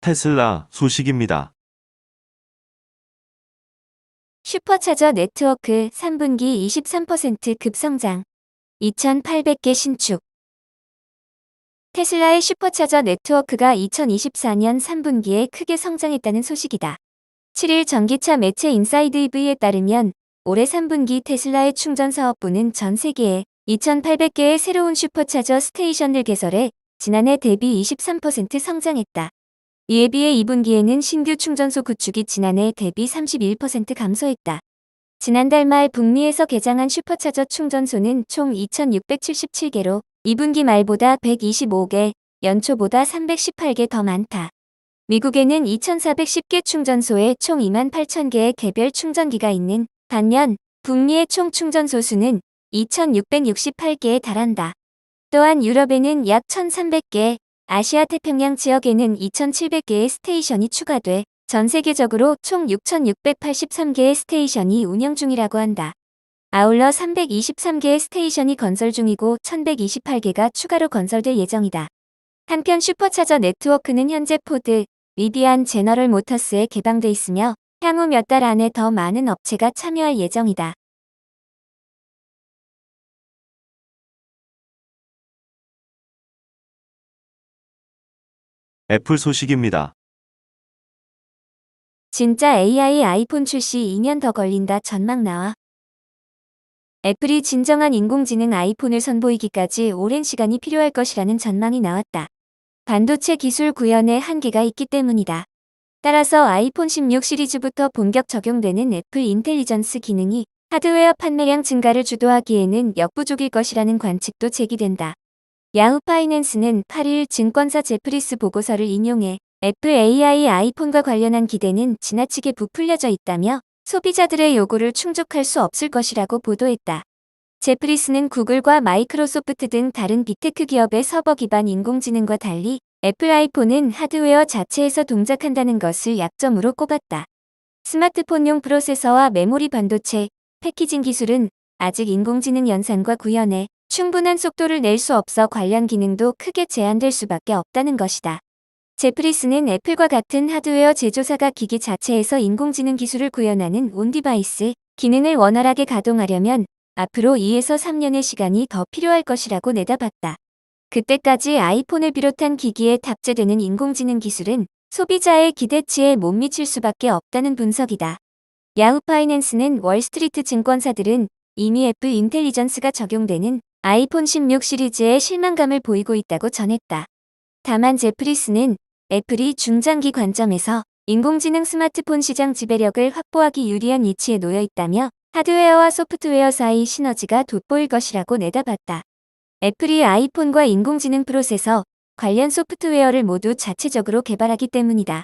테슬라 소식입니다. 슈퍼차저 네트워크 3분기 23% 급성장, 2,800개 신축. 테슬라의 슈퍼차저 네트워크가 2024년 3분기에 크게 성장했다는 소식이다. 7일 전기차 매체 인사이드 EV에 따르면 올해 3분기 테슬라의 충전 사업부는 전 세계에 2,800개의 새로운 슈퍼차저 스테이션을 개설해 지난해 대비 23% 성장했다. 이에 비해 2분기에는 신규 충전소 구축이 지난해 대비 31% 감소했다. 지난달 말 북미에서 개장한 슈퍼차저 충전소는 총 2,677개로 2분기 말보다 125개, 연초보다 318개 더 많다. 미국에는 2,410개 충전소에 총 28,000개의 개별 충전기가 있는 반면 북미의 총 충전소 수는 2,668개에 달한다. 또한 유럽에는 약 1,300개, 아시아 태평양 지역에는 2,700개의 스테이션이 추가돼 전 세계적으로 총 6,683개의 스테이션이 운영 중이라고 한다. 아울러 323개의 스테이션이 건설 중이고 1,128개가 추가로 건설될 예정이다. 한편 슈퍼차저 네트워크는 현재 포드, 리비안 제너럴 모터스에 개방돼 있으며 향후 몇 달 안에 더 많은 업체가 참여할 예정이다. 애플 소식입니다. 진짜 AI 아이폰 출시 2년 더 걸린다 전망 나와. 애플이 진정한 인공지능 아이폰을 선보이기까지 오랜 시간이 필요할 것이라는 전망이 나왔다. 반도체 기술 구현에 한계가 있기 때문이다. 따라서 아이폰 16 시리즈부터 본격 적용되는 애플 인텔리전스 기능이 하드웨어 판매량 증가를 주도하기에는 역부족일 것이라는 관측도 제기된다. 야후 파이낸스는 8일 증권사 제프리스 보고서를 인용해 애플 AI 아이폰과 관련한 기대는 지나치게 부풀려져 있다며 소비자들의 요구를 충족할 수 없을 것이라고 보도했다. 제프리스는 구글과 마이크로소프트 등 다른 빅테크 기업의 서버 기반 인공지능과 달리 애플 아이폰은 하드웨어 자체에서 동작한다는 것을 약점으로 꼽았다. 스마트폰용 프로세서와 메모리 반도체, 패키징 기술은 아직 인공지능 연산과 구현에 충분한 속도를 낼 수 없어 관련 기능도 크게 제한될 수밖에 없다는 것이다. 제프리스는 애플과 같은 하드웨어 제조사가 기기 자체에서 인공지능 기술을 구현하는 온디바이스 기능을 원활하게 가동하려면 앞으로 2에서 3년의 시간이 더 필요할 것이라고 내다봤다. 그때까지 아이폰을 비롯한 기기에 탑재되는 인공지능 기술은 소비자의 기대치에 못 미칠 수밖에 없다는 분석이다. 야후 파이낸스는 월스트리트 증권사들은 이미 애플 인텔리전스가 적용되는 아이폰 16 시리즈에 실망감을 보이고 있다고 전했다. 다만 제프리스는 애플이 중장기 관점에서 인공지능 스마트폰 시장 지배력을 확보하기 유리한 위치에 놓여 있다며 하드웨어와 소프트웨어 사이 시너지가 돋보일 것이라고 내다봤다. 애플이 아이폰과 인공지능 프로세서, 관련 소프트웨어를 모두 자체적으로 개발하기 때문이다.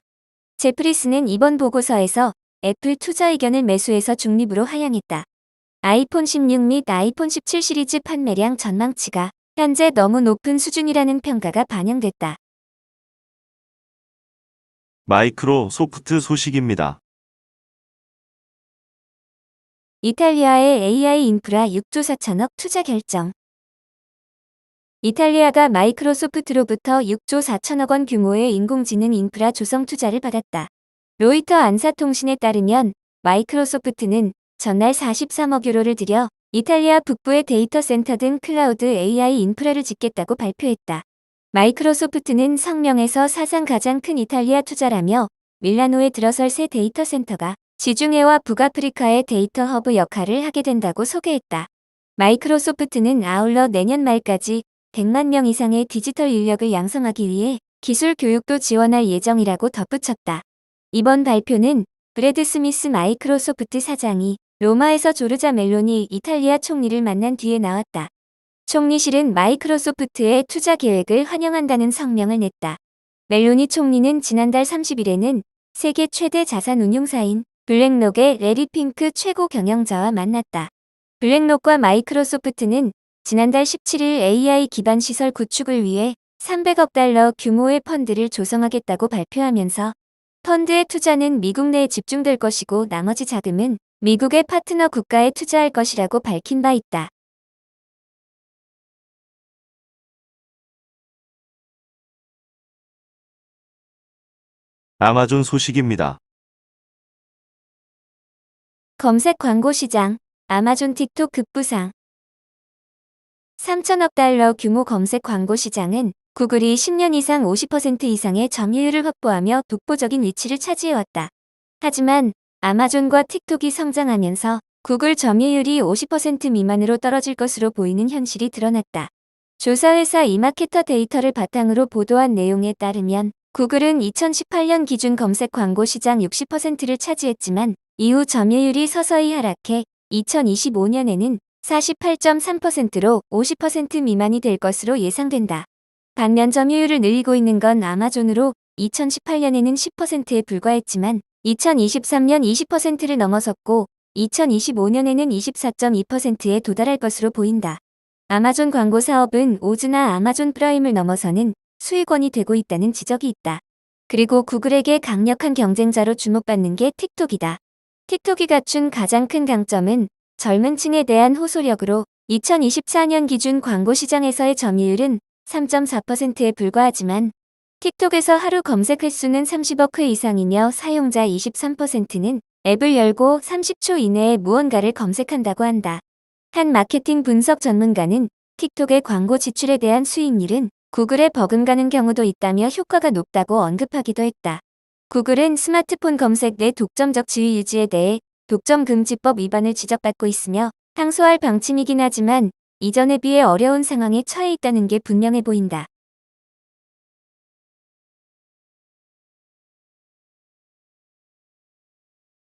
제프리스는 이번 보고서에서 애플 투자 의견을 매수해서 중립으로 하향했다. 아이폰 16 및 아이폰 17 시리즈 판매량 전망치가 현재 너무 높은 수준이라는 평가가 반영됐다. 마이크로소프트 소식입니다. 이탈리아의 AI 인프라 6조 4천억 투자 결정. 이탈리아가 마이크로소프트로부터 6조 4천억 원 규모의 인공지능 인프라 조성 투자를 받았다. 로이터 안사통신에 따르면 마이크로소프트는 전날 43억 유로를 들여 이탈리아 북부의 데이터 센터 등 클라우드 AI 인프라를 짓겠다고 발표했다. 마이크로소프트는 성명에서 사상 가장 큰 이탈리아 투자라며 밀라노에 들어설 새 데이터 센터가 지중해와 북아프리카의 데이터 허브 역할을 하게 된다고 소개했다. 마이크로소프트는 아울러 내년 말까지 100만 명 이상의 디지털 인력을 양성하기 위해 기술 교육도 지원할 예정이라고 덧붙였다. 이번 발표는 브래드 스미스 마이크로소프트 사장이 로마에서 조르자 멜로니 이탈리아 총리를 만난 뒤에 나왔다. 총리실은 마이크로소프트의 투자 계획을 환영한다는 성명을 냈다. 멜로니 총리는 지난달 30일에는 세계 최대 자산 운용사인 블랙록의 레리 핑크 최고 경영자와 만났다. 블랙록과 마이크로소프트는 지난달 17일 AI 기반 시설 구축을 위해 300억 달러 규모의 펀드를 조성하겠다고 발표하면서 펀드의 투자는 미국 내에 집중될 것이고 나머지 자금은 미국의 파트너 국가에 투자할 것이라고 밝힌 바 있다. 아마존 소식입니다. 검색 광고 시장, 아마존 틱톡 급부상. 3천억 달러 규모 검색 광고 시장은 구글이 10년 이상 50% 이상의 점유율을 확보하며 독보적인 위치를 차지해왔다. 하지만 아마존과 틱톡이 성장하면서 구글 점유율이 50% 미만으로 떨어질 것으로 보이는 현실이 드러났다. 조사회사 이마케터 데이터를 바탕으로 보도한 내용에 따르면 구글은 2018년 기준 검색 광고 시장 60%를 차지했지만 이후 점유율이 서서히 하락해 2025년에는 48.3%로 50% 미만이 될 것으로 예상된다. 반면 점유율을 늘리고 있는 건 아마존으로 2018년에는 10%에 불과했지만 2023년 20%를 넘어섰고 2025년에는 24.2%에 도달할 것으로 보인다. 아마존 광고 사업은 오즈나 아마존 프라임을 넘어서는 수익원이 되고 있다는 지적이 있다. 그리고 구글에게 강력한 경쟁자로 주목받는 게 틱톡이다. 틱톡이 갖춘 가장 큰 강점은 젊은 층에 대한 호소력으로 2024년 기준 광고 시장에서의 점유율은 3.4%에 불과하지만 틱톡에서 하루 검색 횟수는 30억 회 이상이며 사용자 23%는 앱을 열고 30초 이내에 무언가를 검색한다고 한다. 한 마케팅 분석 전문가는 틱톡의 광고 지출에 대한 수익률은 구글에 버금가는 경우도 있다며 효과가 높다고 언급하기도 했다. 구글은 스마트폰 검색 내 독점적 지위 유지에 대해 독점금지법 위반을 지적받고 있으며 항소할 방침이긴 하지만 이전에 비해 어려운 상황에 처해 있다는 게 분명해 보인다.